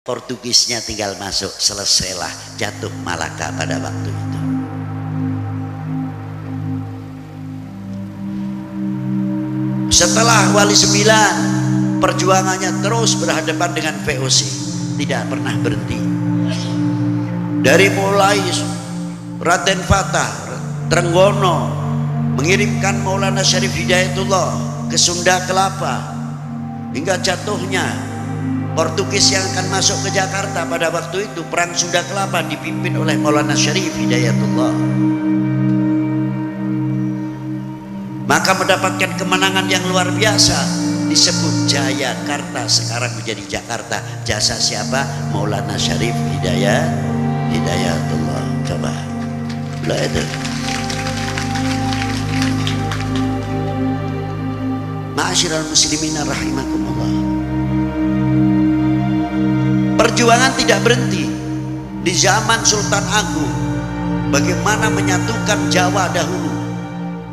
Portugisnya tinggal masuk, selesailah jatuh Malaka pada waktu itu. Setelah Wali Sembilan, perjuangannya terus berhadapan dengan VOC, tidak pernah berhenti. Dari mulai Raden Fatah Trenggono mengirimkan Maulana Syarif Hidayatullah ke Sunda Kelapa, hingga jatuhnya Portugis yang akan masuk ke Jakarta pada waktu itu. Perang Sunda Kelapa dipimpin oleh Maulana Syarif Hidayatullah, maka mendapatkan kemenangan yang luar biasa, disebut Jayakarta, sekarang menjadi Jakarta. Jasa siapa? Maulana Syarif Hidayatullah. Coba lihat itu. Ma'asyiral muslimin rahimakumullah. Perjuangan tidak berhenti. Di zaman Sultan Agung, bagaimana menyatukan Jawa dahulu,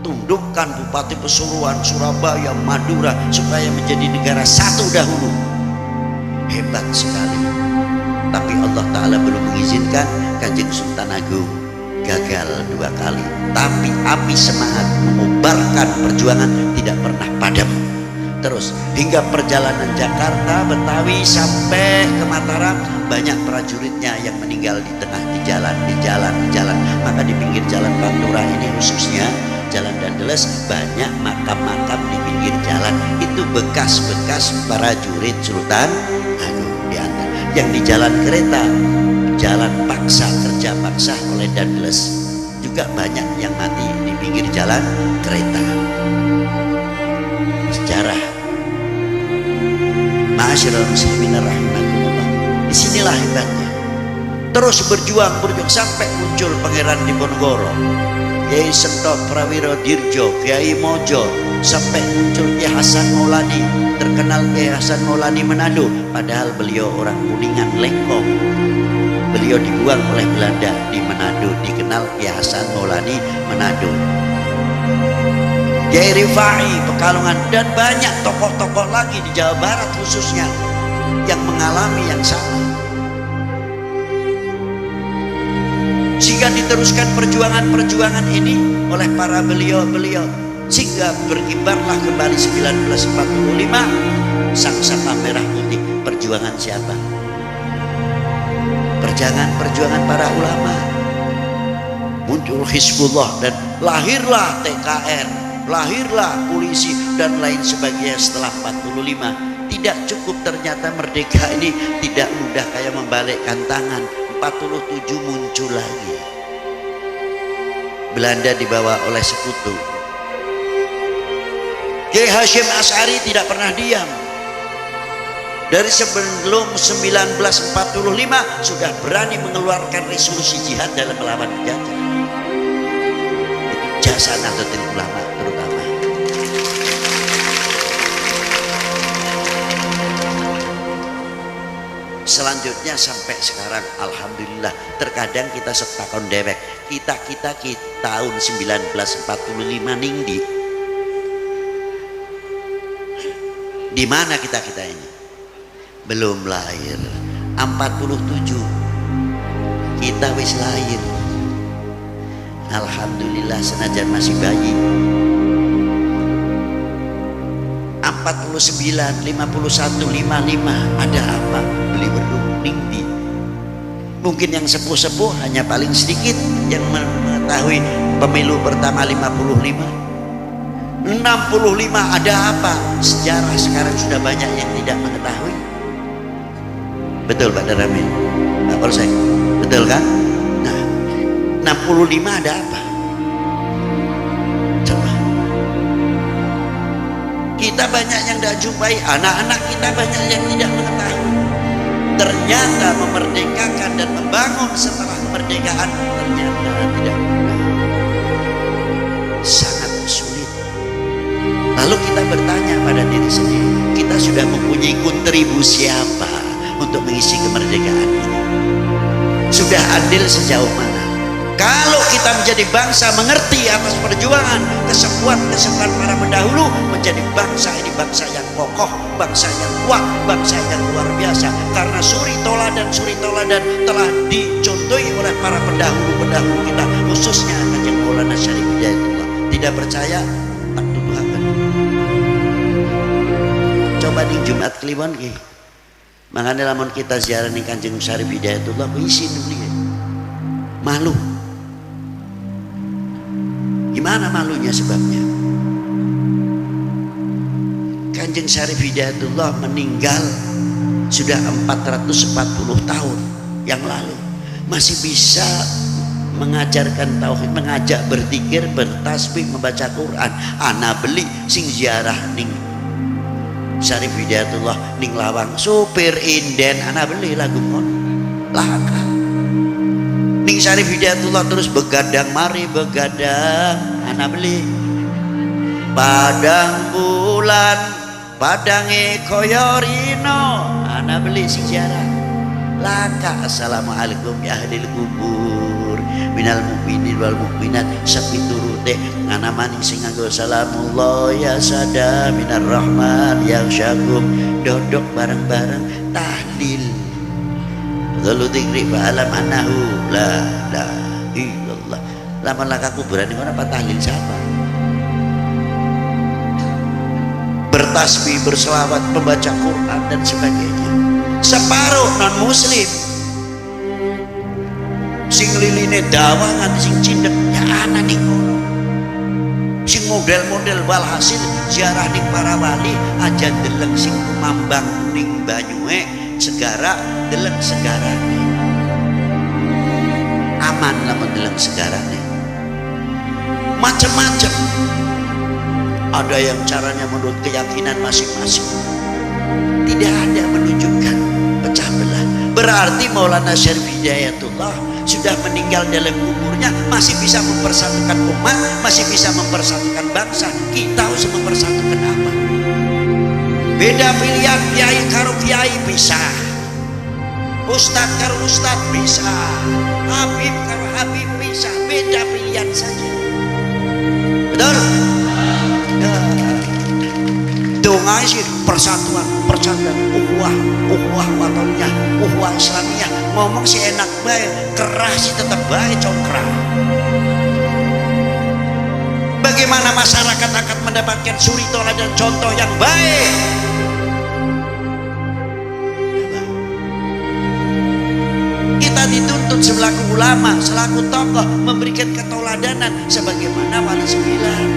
tundukkan Bupati Pesuruan, Surabaya, Madura supaya menjadi negara satu dahulu. Hebat sekali. Tapi Allah Ta'ala belum mengizinkan. Kanjeng Sultan Agung gagal 2 kali, tapi api semangat mengobarkan perjuangan tidak pernah padam. Terus hingga perjalanan Jakarta, Betawi sampai ke Mataram, banyak prajuritnya yang meninggal di tengah di jalan. Maka di pinggir jalan Pantura ini khususnya Jalan Dandeles banyak makam-makam di pinggir jalan. Itu bekas-bekas prajurit Sultan Agung diantar. Yang di jalan kereta, jalan paksa, kerja paksa oleh Dandeles, juga banyak yang mati di pinggir jalan kereta. Sejarah. Ma'asyiral muslimin rahimakumullah. Disinilah hebatnya. Terus berjuang sampai muncul Pangeran Diponegoro, Kiai Sento Prawiro Dirjo, Kiai Mojo, sampai muncul Kiai Hasan Maulani, terkenal Kiai Hasan Maulani Manado, padahal beliau orang Kuningan Lengkong. Beliau dibuang oleh Belanda di Manado, dikenal Kiai Hasan Maulani Manado. Kiai Rifai Pekalongan, dan banyak tokoh-tokoh lagi di Jawa Barat khususnya yang mengalami yang sama. Sehingga diteruskan perjuangan-perjuangan ini oleh para beliau-beliau, sehingga berkibarlah kembali 1945 Sangsaka Merah Putih. Perjuangan siapa? Perjuangan para ulama. Muncul Hizbullah dan lahirlah TKR, lahirlah polisi dan lain sebagainya setelah 45. Tidak cukup, ternyata merdeka ini tidak mudah kayak membalikkan tangan. 47 muncul lagi. Belanda dibawa oleh sekutu. Kiai Hasyim Asy'ari tidak pernah diam. Dari sebelum 1945 sudah berani mengeluarkan resolusi jihad dalam melawan penjajah. Itu jasa Nahdlatul Ulama terutama. Selanjutnya sampai sekarang alhamdulillah, terkadang kita setakon dewek, kita tahun 1945 ning di mana kita ini? Belum lahir. 47 kita wis lahir. Alhamdulillah senajan masih bayi. 49, 51, 55 ada apa? Beli belum tinggi. Mungkin yang sepuh-sepuh hanya paling sedikit yang mengetahui pemilu pertama 55. 65 ada apa? Sejarah sekarang sudah banyak yang tidak mengetahui. Betul Pak Daramin, Pak Polsek, betul kan? Nah, 65 ada apa? Coba. Kita banyak yang tidak jumpai, anak-anak kita banyak yang tidak mengetahui. Ternyata memerdekakan dan membangun setelah kemerdekaan ternyata tidak mudah, sangat sulit. Lalu kita bertanya pada diri sendiri, kita sudah mempunyai kontribusi apa untuk mengisi kemerdekaan ini? Sudah adil sejauh mana? Kalau kita menjadi bangsa mengerti atas perjuangan kesembuhan para pendahulu, menjadi bangsa ini bangsa yang kokoh, bangsa yang kuat, bangsa yang luar biasa. Karena suri toladan telah dicontohi oleh para pendahulu kita, khususnya Kanjeng Maulana Syarif Hidayatullah. Tidak percaya, tak tuduhakan. Coba di Jumat Kliwon ki, makanya lamun kita ziarah nih Kanjeng Syarif Hidayatullah, isi dulu ya. Malu. Gimana malunya sebabnya? Kanjeng Syarif Hidayatullah meninggal sudah 440 tahun yang lalu, masih bisa mengajarkan tauhid, mengajak berzikir, bertasbih, membaca Quran. Ana beli sing ziarah ning Syarif Hidayatullah ning Lawang, supir inden ana beli lagu kon laka ning Syarif Hidayatullah terus begadang mari begadang ana beli padang bulan padange koyorino ana beli sejarah laka. Assalamualaikum ya ahlil kubur minal mu'minin wal mu'minat sapi turute ana maning sing nganggo salamullah ya sada minar rahman yang syagum dodok bareng-bareng tahlil lalu dikri fa'alam anahu la ilallah. Lama laka kuburan ini apa tahlil siapa? Bertasbih, berselawat, membaca Quran dan sebagainya. Separuh non muslim sing liline dawangan sing cindek ya ana ning kono, sing model-model walhasil ziarah ning para wali aja deleng sing mambang ning banyue segara deleng segarane aman lamun deleng segarane macam-macam. Ada yang caranya menurut keyakinan masing-masing, tidak ada menunjukkan pecah belah. Berarti Maulana Syarif Hidayatullah sudah meninggal dalam kuburnya masih bisa mempersatukan umat, masih bisa mempersatukan bangsa. Kita harus mempersatukan apa? Beda pilihan kiai karo kiai bisa, ustadz karo ustadz bisa, habib karo habib bisa, beda pilihan saja. Betul? Dongai sih persatuan, ukhuwah watonnya, ukhuwah Islamiyah. Ngomong sih enak baik, kerah sih tetap baik, congkrah. Bagaimana masyarakat akan mendapatkan suri toladan contoh yang baik? Kita dituntut selaku ulama, selaku tokoh memberikan keteladanan sebagaimana wali sembilan.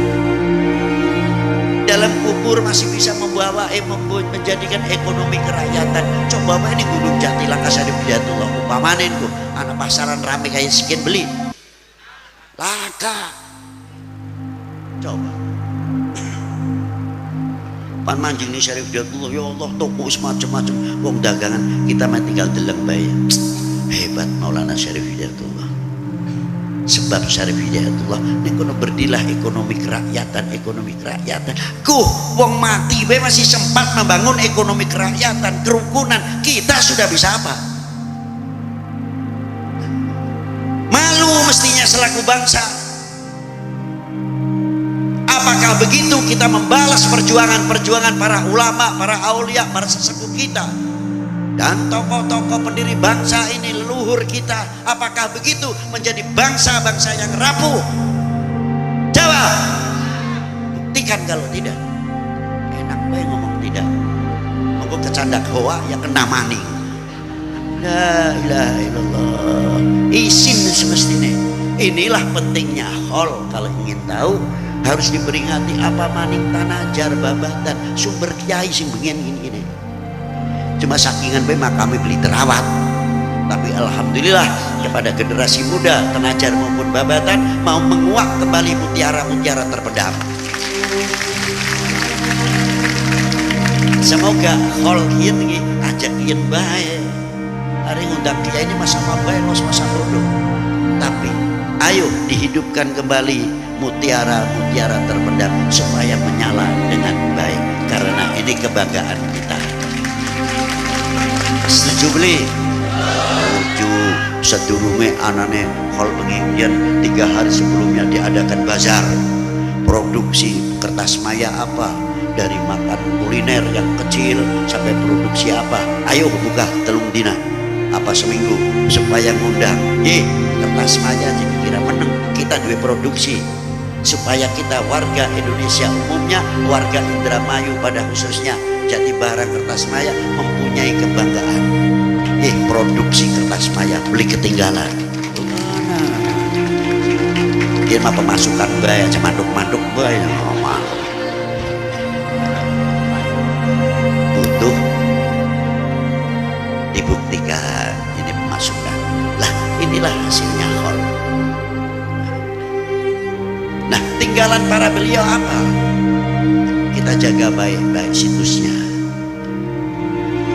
Dalam kubur masih bisa membawa menjadikan ekonomi kerakyatan. Coba ini Gunung Jatilan Syarif Hidayatullah upamanin ku anak pasaran rame kayak sekian beli laka. Coba pan manjing nih Syarif Hidayatullah, ya Allah toko semacam-macam wong dagangan kita mah tinggal deleng bae. Hebat Maulana Syarif Hidayatullah. Sebab Syarif Hidayatullah nek kono berdilah ekonomi kerakyatan. Wong mati bae masih sempat membangun ekonomi kerakyatan, kerukunan. Kita sudah bisa apa? Malu mestinya selaku bangsa. Apakah begitu kita membalas perjuangan para ulama, para aulia, para sesepuh kita dan tokoh-tokoh pendiri bangsa ini, leluhur kita? Apakah begitu menjadi bangsa-bangsa yang rapuh? Jawab. Buktikan kalau tidak. Enak baik ngomong tidak. Ngomong kecandak hoa yang kena maning. La ilaha illallah. Isin semestinya. Inilah pentingnya hol. Kalau ingin tahu harus diperingati apa maning tanajar babatan sumber kiai sing bengen gini. Cuma sakingan bae kami beli terawat. Tapi alhamdulillah kepada generasi muda tenajar maupun babatan mau menguak kembali mutiara-mutiara terpendam. Semoga hol kieu ge ajak kieu bae. Hari ngundang kiai ini masa bae masa bodoh. Tapi ayo dihidupkan kembali mutiara-mutiara terpendam supaya menyala dengan baik, karena ini kebanggaan kita. Setuju beli? Setuju. sedurunge anane hal pengingian 3 hari sebelumnya diadakan bazar produksi kertas maya apa, dari makan kuliner yang kecil sampai produksi apa, ayo buka telung dina apa seminggu supaya ngundang kertas maya jadi kira meneng kita duwe produksi supaya kita warga Indonesia umumnya, warga Indramayu pada khususnya Jati Barang Kertas Maya mempunyai kebanggaan. Produksi kertas maya beli ketinggalan. Dia mah pemasukan bae aja manduk-manduk bae butuh dibuktikan ini pemasukan. Lah inilah hasilnya hol. Nah tinggalan para beliau apa? Kita jaga baik-baik situsnya,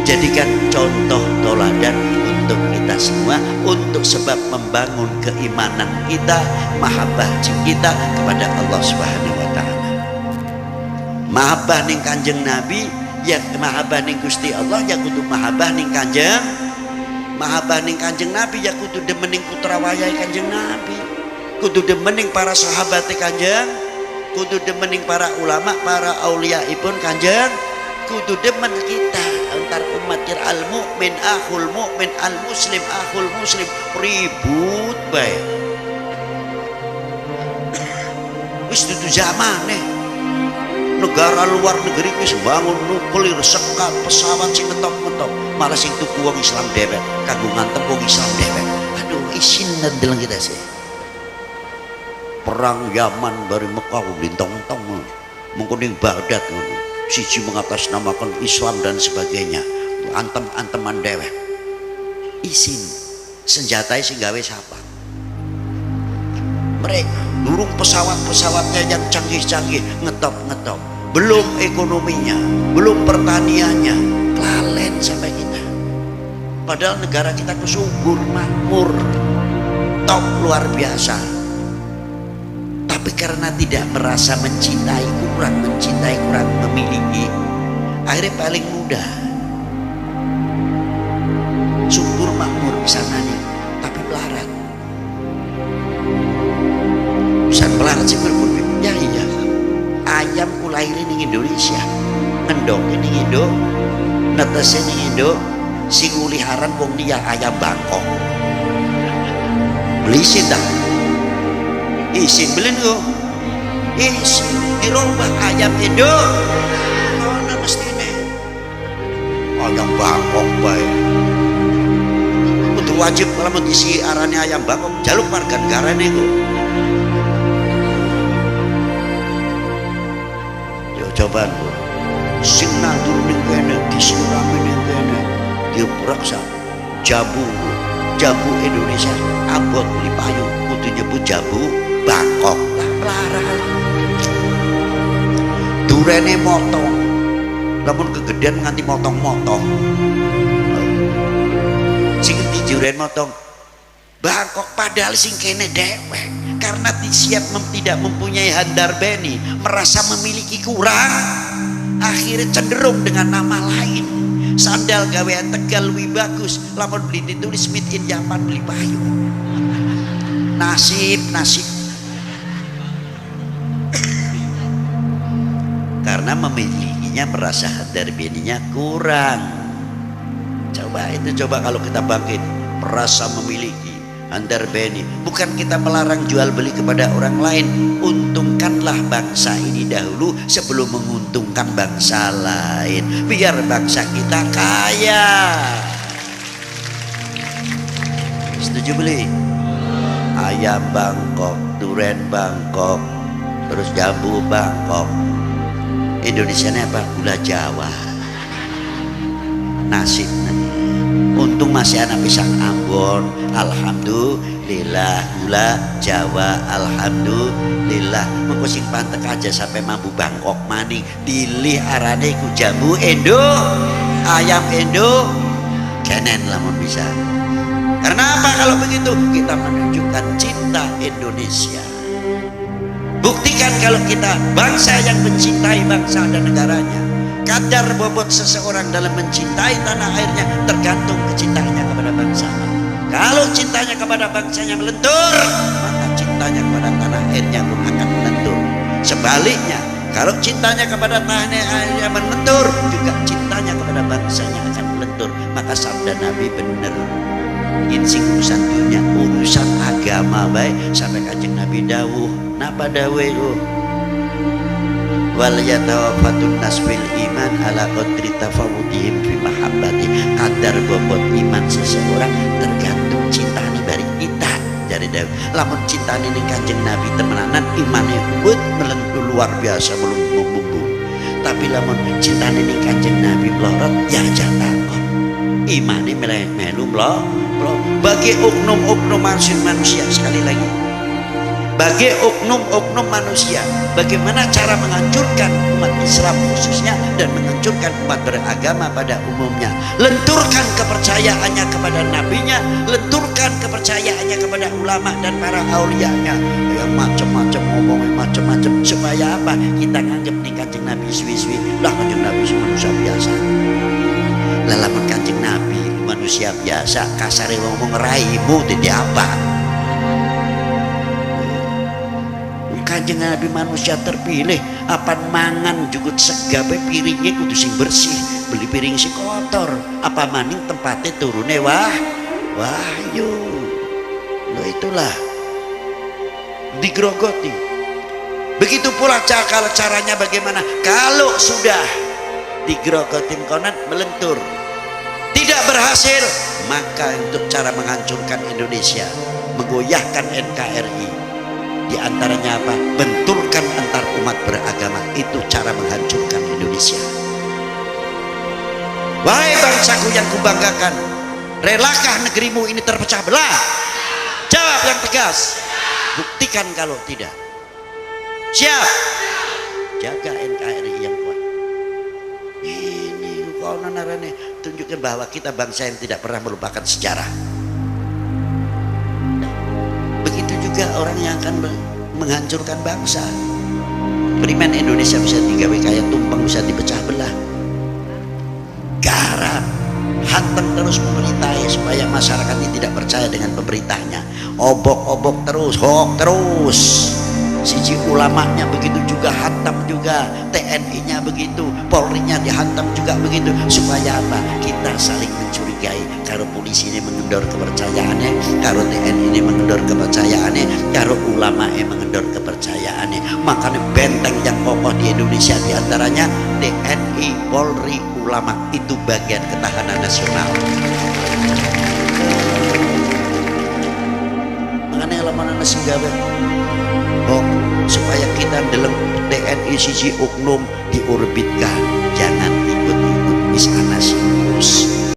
jadikan contoh teladan untuk kita semua, untuk sebab membangun keimanan kita, mahabbah kita kepada Allah Subhanahu wa taala. Mahabbah ning Kanjeng Nabi, ya mahabbah ning Gusti Allah, ya kudu mahabbah ning Kanjeng. Mahabbah ning Kanjeng Nabi, ya kudu demen ning putra wayahe Kanjeng Nabi. Kudu demen ning para sahabat Kanjeng, kudu demen ning para ulama, para auliaipun Kanjeng, kudu demen kita antar umat al mukmin akhul mukmin al muslim akhul muslim ribut bae wis dudu zamane negara luar negeri wis bangun nuklir sekal pesawat sing ngetop-ngetop malah sing tuku wong Islam dewek kanggo ngantem wong Islam dewek. Aduh isin ndeleng kita sih perang Yaman bari Mekah lintong-tong mengko ning Baghdad ngono siji mengatasnamakan Islam dan sebagainya antem-anteman dewek isin senjatai sing gawe siapa mereka durung pesawat-pesawatnya yang canggih-canggih ngetop-ngetop, belum ekonominya, belum pertaniannya, kelalen sampai kita padahal negara kita subur makmur top luar biasa, tapi karena tidak merasa mencintai, kurang memiliki, akhirnya paling mudah subur makmur sana nih, tapi melarat. Bisa melarat sih berburu ya iya. Ayam kulahirin di Indonesia, ngendok ini Indo, netesnya ini Indo, si nguliharan wong dia ayam Bangkok. Beli sih dah. Isin beli kok, isin dirombak ayam Indo, mana mesti nih ayam Bangkok baik. Untuk wajib kalau mau isi arahnya ayam Bangkok, jaluk warga negara nih kok. Yo coba kok, sing nandur nih kene, disirami nih kene, dia puraksa, jabu Indonesia, abot beli payu, kudu nyebut jabu Bangkok lah melarang durene motong namun kegedean nganti motong-motong sing dijuren motong Bangkok padahal sing kene dewek karena tidak mempunyai handar beni merasa memiliki kurang akhirnya cenderung dengan nama lain sandal gawean Tegal lebih bagus lamun beli ditulis made in Japan beli payu nasib karena memilikinya merasa handar beninya kurang. Coba kalau kita bangkit merasa memiliki handar beni, bukan kita melarang jual beli kepada orang lain, untungkanlah bangsa ini dahulu sebelum menguntungkan bangsa lain biar bangsa kita kaya. Setuju beli? Ayam Bangkok, duren Bangkok, terus jambu Bangkok. Indonesia ini apa? Gula Jawa. Nasib. Untung masih anak pisang Ambon. Alhamdulillah. Gula Jawa. Alhamdulillah. Mengko sing pantek aja sampai mampu Bangkok maning. Dilih arane ku jambu Indo, ayam Indo, kenen lamun bisa. Karena apa kalau begitu? Kita menunjukkan cinta Indonesia. Buktikan kalau kita bangsa yang mencintai bangsa dan negaranya. Kadar bobot seseorang dalam mencintai tanah airnya tergantung kecintainya kepada bangsa. Kalau Kalau cintanya kepada bangsanya melentur, maka cintanya kepada tanah airnya pun akan melentur. Sebaliknya, kalau cintanya kepada tanah airnya melentur, juga cintanya kepada bangsanya akan melentur. Maka sabda Nabi benar. Insing urusan dunia, urusan agama baik. Sampai Kanjeng Nabi dawuh, napa dawuh? Wal yatawaffatun nas bil iman ala qadri tafawudihim fi mahabbati. Kadar bobot iman seseorang tergantung cintane bari kita. Dari dawuh, lamun cintane ning Kanjeng Nabi temenanan, imane but melentur luar biasa belum bumbu. Tapi lamun cintane ning Kanjeng Nabi melorot, ya jantakon. Imane melu melo. Bagi oknum-oknum manusia, sekali lagi, bagi oknum-oknum manusia, bagaimana cara menghancurkan umat Islam khususnya dan menghancurkan umat beragama pada umumnya. Lenturkan kepercayaannya kepada nabinya, lenturkan kepercayaannya kepada ulama dan para aulianya. Yang macam-macam ngomongnya macam-macam, supaya apa? Kita nganggep nih Kanjeng Nabi suwi-suwi, lah Kanjeng Nabi manusia biasa. Lamun Kanjeng Nabi manusia biasa, kasare ngomong raimu tidak apa. Kanjeng Nabi manusia terpilih, apa mangan jugut segabe piringnya kudu sing bersih, beli piring si kotor, apa maning tempatnya turune wahyu. Loh itulah digrogoti. Begitu pula caranya bagaimana kalau sudah digrogotin konan melentur, tidak berhasil, maka untuk cara menghancurkan Indonesia, menggoyahkan NKRI, di antaranya apa? Benturkan antar umat beragama. Itu cara menghancurkan Indonesia. Wahai bangsaku yang kubanggakan, relakah negerimu ini terpecah belah? Jawab yang tegas. Buktikan kalau tidak. Siap. Jaga NKRI yang kuat. Ini kau narane tunjukkan bahwa kita bangsa yang tidak pernah melupakan sejarah. Begitu juga orang yang akan menghancurkan bangsa. Beriman Indonesia bisa digawe kayak tumpeng, bisa dipecah belah. Garap, hantam terus pemerintahnya supaya masyarakat ini tidak percaya dengan pemerintahnya. Obok-obok terus, hoax terus. Siji ulamanya begitu juga, hantam juga, TNI-nya begitu, Polri-nya dihantam juga begitu. Supaya apa? Kita saling mencurigai. Kalau polisi ini mengendor kepercayaannya, kalau TNI ini mengendor kepercayaannya, kalau ulama-nya mengendor kepercayaannya. Makanya benteng yang kokoh di Indonesia diantaranya TNI, Polri, ulama, itu bagian ketahanan nasional. Makanya lama nasi gawe. Supaya kita dalam TNI sisi oknum diorbitkan, jangan ikut-ikut misanasi.